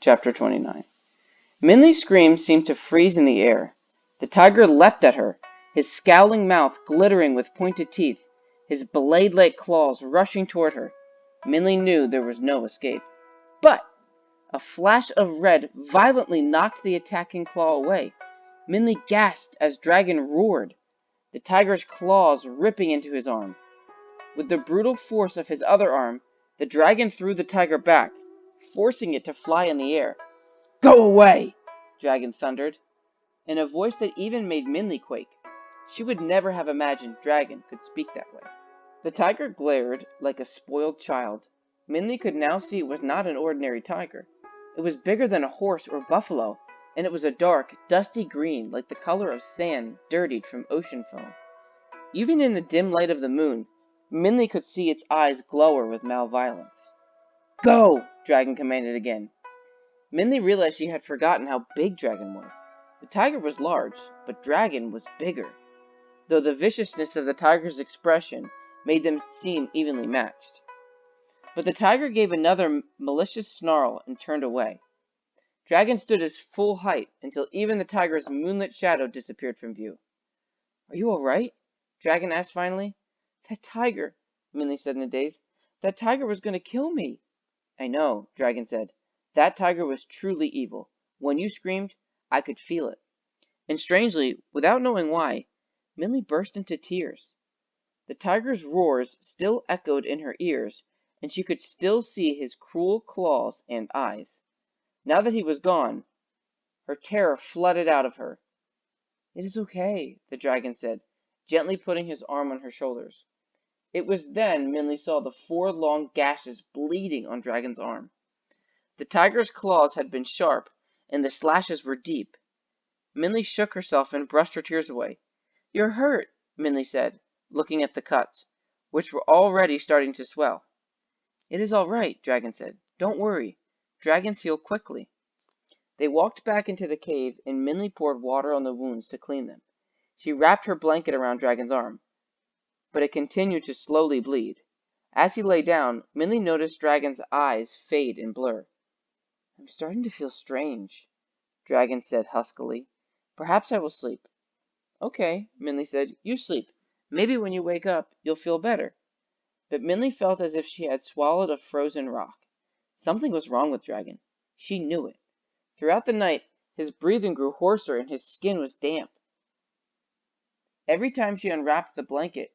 Chapter 29. Minley's scream seemed to freeze in the air. The tiger leapt at her, his scowling mouth glittering with pointed teeth, his blade-like claws rushing toward her. Minley knew there was no escape. But a flash of red violently knocked the attacking claw away. Minley gasped as Dragon roared, the tiger's claws ripping into his arm. With the brutal force of his other arm, the dragon threw the tiger back, forcing it to fly in the air. "Go away!" Dragon thundered, in a voice that even made Minley quake. She would never have imagined Dragon could speak that way. The tiger glared like a spoiled child. Minley could now see it was not an ordinary tiger. It was bigger than a horse or buffalo, and it was a dark, dusty green like the color of sand dirtied from ocean foam. Even in the dim light of the moon, Minley could see its eyes glower with malevolence. "Go!" Dragon commanded again. Minley realized she had forgotten how big Dragon was. The tiger was large, but Dragon was bigger, though the viciousness of the tiger's expression made them seem evenly matched. But the tiger gave another malicious snarl and turned away. Dragon stood his full height until even the tiger's moonlit shadow disappeared from view. "Are you all right?" Dragon asked finally. "That tiger," Minley said in a daze, "that tiger was going to kill me." "I know," Dragon said. "That tiger was truly evil. When you screamed, I could feel it." And strangely, without knowing why, Minley burst into tears. The tiger's roars still echoed in her ears, and she could still see his cruel claws and eyes. Now that he was gone, her terror flooded out of her. "It is okay," the dragon said, gently putting his arm on her shoulders. It was then Minley saw the 4 long gashes bleeding on Dragon's arm. The tiger's claws had been sharp, and the slashes were deep. Minley shook herself and brushed her tears away. "You're hurt," Minley said, looking at the cuts, which were already starting to swell. "It is all right," Dragon said. "Don't worry. Dragons heal quickly." They walked back into the cave, and Minley poured water on the wounds to clean them. She wrapped her blanket around Dragon's arm, but it continued to slowly bleed. As he lay down, Minley noticed Dragon's eyes fade and blur. "I'm starting to feel strange," Dragon said huskily. "Perhaps I will sleep." "Okay," Minley said. "You sleep. Maybe when you wake up, you'll feel better." But Minley felt as if she had swallowed a frozen rock. Something was wrong with Dragon. She knew it. Throughout the night, his breathing grew hoarser and his skin was damp. Every time she unwrapped the blanket,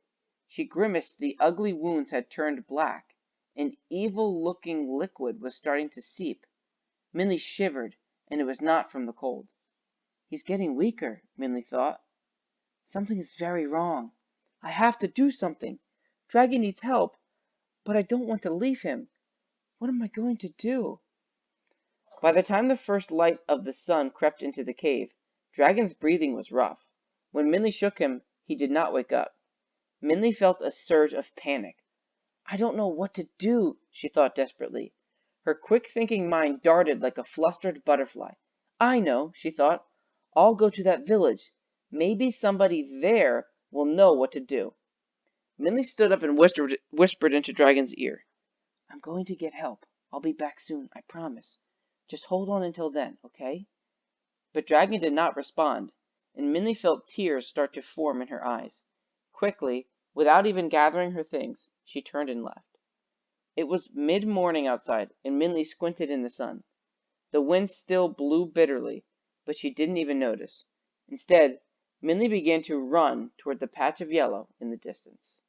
she grimaced. The ugly wounds had turned black. An evil-looking liquid was starting to seep. Minley shivered, and it was not from the cold. "He's getting weaker," Minley thought. "Something is very wrong. I have to do something. Dragon needs help, but I don't want to leave him. What am I going to do?" By the time the first light of the sun crept into the cave, Dragon's breathing was rough. When Minley shook him, he did not wake up. Minley felt a surge of panic. "I don't know what to do," she thought desperately. Her quick-thinking mind darted like a flustered butterfly. "I know," she thought. "I'll go to that village. Maybe somebody there will know what to do." Minley stood up and whispered into Dragon's ear. "I'm going to get help. I'll be back soon, I promise. Just hold on until then, okay?" But Dragon did not respond, and Minley felt tears start to form in her eyes. Quickly, without even gathering her things, she turned and left. It was mid-morning outside, and Minley squinted in the sun. The wind still blew bitterly, but she didn't even notice. Instead, Minley began to run toward the patch of yellow in the distance.